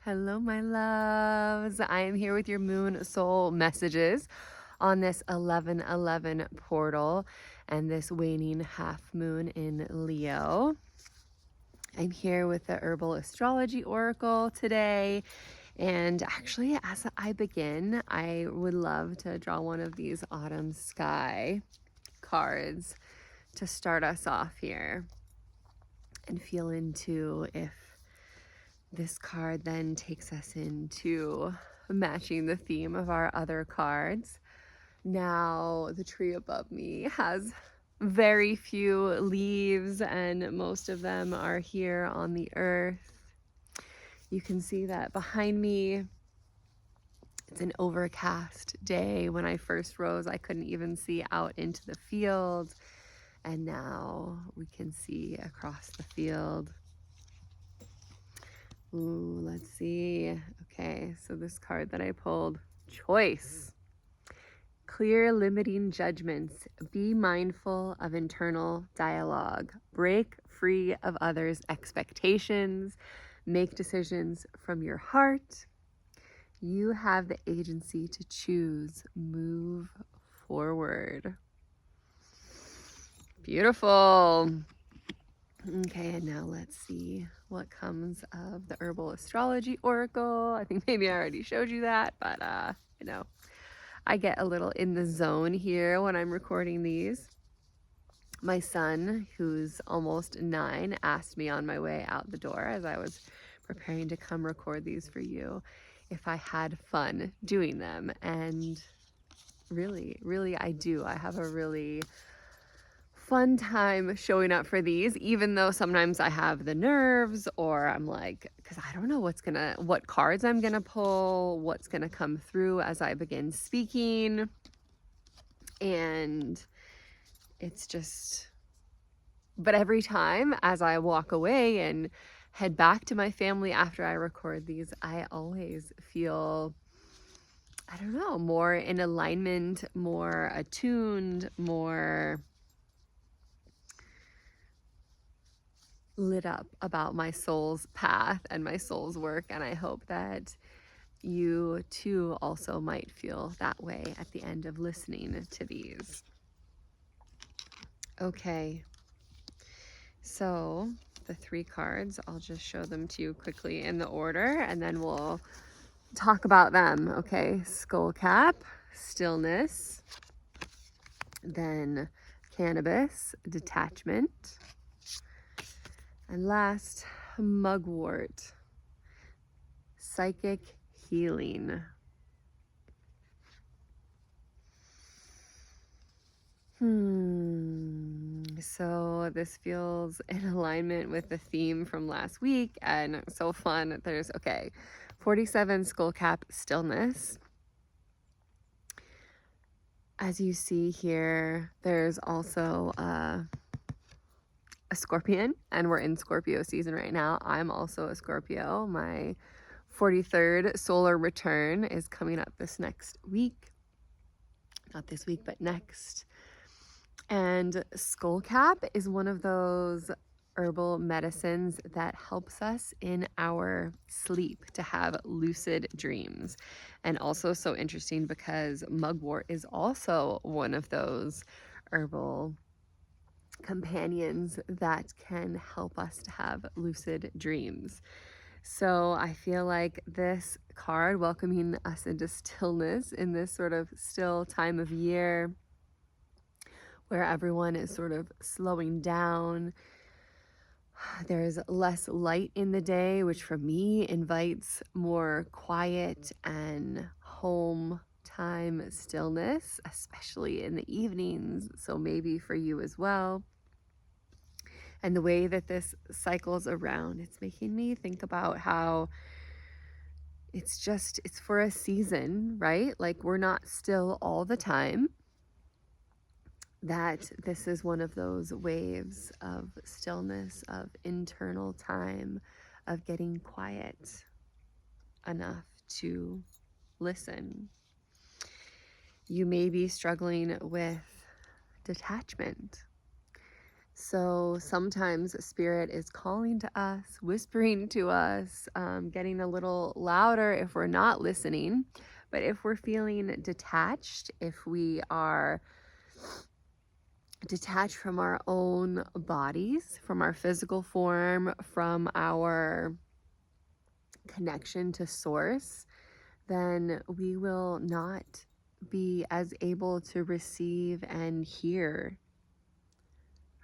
Hello, my loves. I am here with your moon soul messages on this 11/11 portal and this waning half moon in Leo. I'm here with the Herbal Astrology Oracle today. And actually, as I begin, I would love to draw one of these autumn sky cards to start us off here and feel into if this card then takes us into matching the theme of our other cards. Now, the tree above me has very few leaves, and most of them are here on the earth. You can see that behind me, it's an overcast day. When I first rose, I couldn't even see out into the field, and now we can see across the field. Ooh, let's see. Okay, so this card that I pulled, choice. Clear limiting judgments. Be mindful of internal dialogue. Break free of others' expectations. Make decisions from your heart. You have the agency to choose. Move forward. Beautiful. Okay, and now let's see what comes of the Herbal Astrology Oracle. I think maybe I already showed you that, but you know, I get a little in the zone here when I'm recording these. My son, who's almost 9, asked me on my way out the door as I was preparing to come record these for you if I had fun doing them. And really, I do. I have a really fun time showing up for these, even though sometimes I have the nerves, or I'm like, because I don't know what cards I'm gonna pull, what's gonna come through as I begin speaking. And it's just, but every time as I walk away and head back to my family after I record these, I always feel, I don't know, more in alignment, more attuned, more lit up about my soul's path and my soul's work. And I hope that you too also might feel that way at the end of listening to these. Okay, so the 3 cards, I'll just show them to you quickly in the order and then we'll talk about them. Okay, skull cap, stillness, then cannabis, detachment, and last, mugwort, psychic healing. So this feels in alignment with the theme from last week and so fun. There's, okay, 47 skull cap, stillness. As you see here, there's also a Scorpion, and we're in Scorpio season right now. I'm also a Scorpio. My 43rd solar return is coming up this next week. Not this week, but next. And skull cap is one of those herbal medicines that helps us in our sleep to have lucid dreams. And also so interesting because mugwort is also one of those herbal companions that can help us to have lucid dreams. So I feel like this card welcoming us into stillness in this sort of still time of year where everyone is sort of slowing down. There's less light in the day, which for me invites more quiet and home time stillness, especially in the evenings. So maybe for you as well. And the way that this cycles around, it's making me think about how it's for a season, right? Like we're not still all the time. That this is one of those waves of stillness, of internal time, of getting quiet enough to listen. You may be struggling with detachment. So sometimes spirit is calling to us, whispering to us, getting a little louder if we're not listening. But if we're feeling detached, if we are detached from our own bodies, from our physical form, from our connection to source, then we will not be as able to receive and hear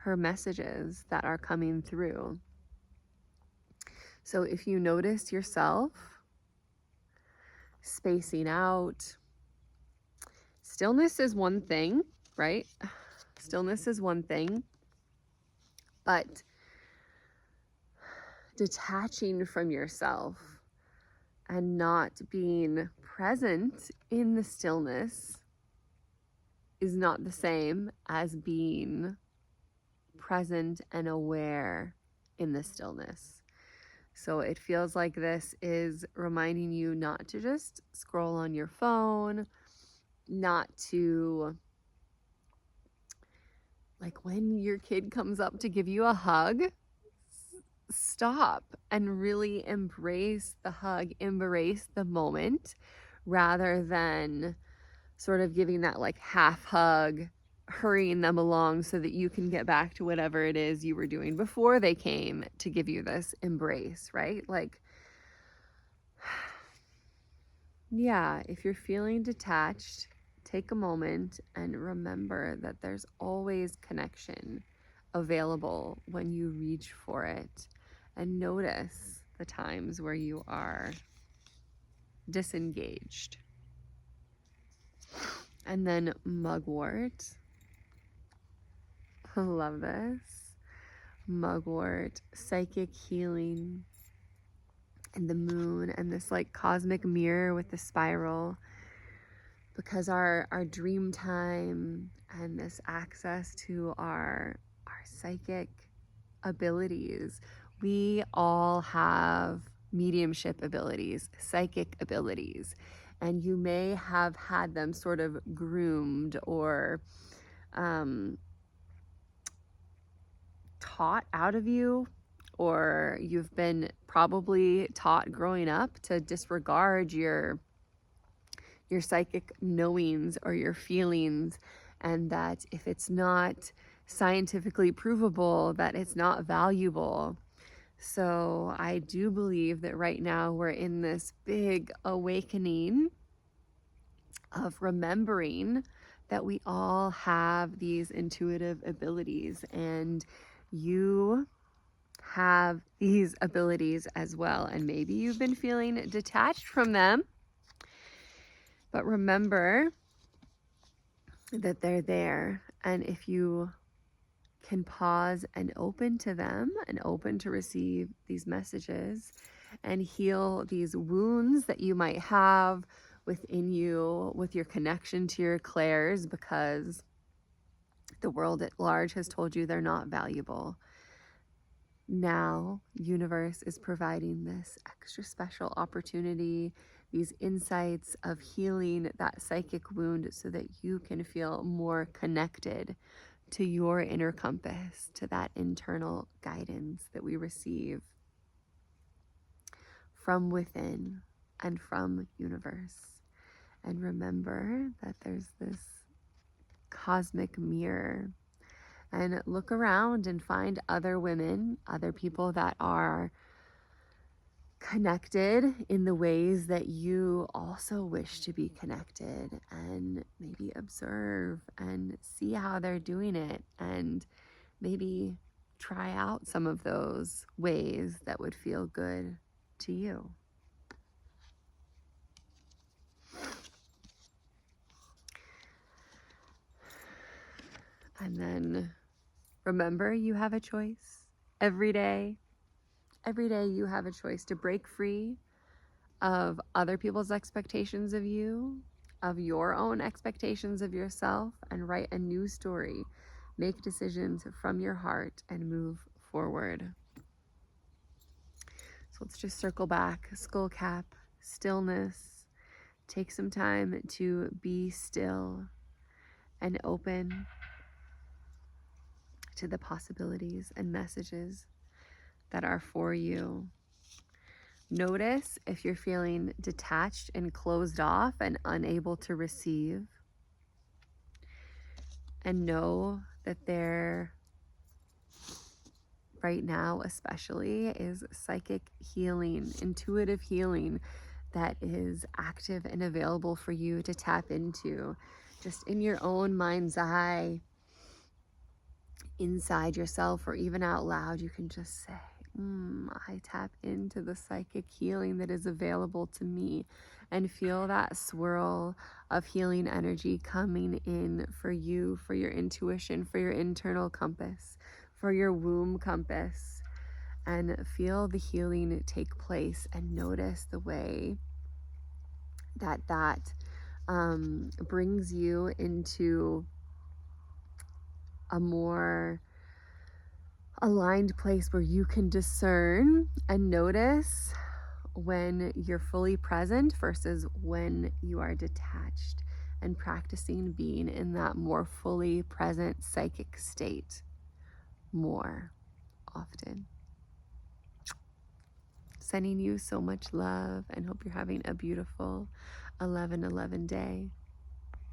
her messages that are coming through. So if you notice yourself spacing out, stillness is one thing, right? Stillness is one thing, but detaching from yourself and not being present in the stillness is not the same as being present and aware in the stillness. So it feels like this is reminding you not to just scroll on your phone, not to, like when your kid comes up to give you a hug, stop and really embrace the hug, embrace the moment, rather than sort of giving that like half hug, hurrying them along so that you can get back to whatever it is you were doing before they came to give you this embrace, right? Like, yeah, if you're feeling detached, take a moment and remember that there's always connection available when you reach for it, and notice the times where you are disengaged. And then mugwort. I love this. Mugwort, psychic healing, and the moon, and this like cosmic mirror with the spiral, because our dream time and this access to our psychic abilities, we all have mediumship abilities, psychic abilities, and you may have had them sort of groomed or taught out of you, or you've been probably taught growing up to disregard your psychic knowings or your feelings, and that if it's not scientifically provable, that it's not valuable. So I do believe that right now we're in this big awakening of remembering that we all have these intuitive abilities, and you have these abilities as well. And maybe you've been feeling detached from them, but remember that they're there. And if you can pause and open to them and open to receive these messages and heal these wounds that you might have within you with your connection to your clairs, because the world at large has told you they're not valuable. Now, universe is providing this extra special opportunity, these insights of healing that psychic wound so that you can feel more connected to your inner compass, to that internal guidance that we receive from within and from universe. And remember that there's this cosmic mirror, and look around and find other women, other people that are connected in the ways that you also wish to be connected, and maybe observe and see how they're doing it, and maybe try out some of those ways that would feel good to you. And then remember, you have a choice every day. Every day you have a choice to break free of other people's expectations of you, of your own expectations of yourself, and write a new story. Make decisions from your heart and move forward. So let's just circle back. Skull cap, stillness. Take some time to be still and open to the possibilities and messages that are for you. Notice if you're feeling detached and closed off and unable to receive. And know that there, right now especially, is psychic healing, intuitive healing that is active and available for you to tap into just in your own mind's eye, inside yourself, or even out loud. You can just say, I tap into the psychic healing that is available to me, and feel that swirl of healing energy coming in for you, for your intuition, for your internal compass, for your womb compass, and feel the healing take place, and notice the way that brings you into a more aligned place where you can discern and notice when you're fully present versus when you are detached, and practicing being in that more fully present psychic state more often. Sending you so much love, and hope you're having a beautiful 11/11 day.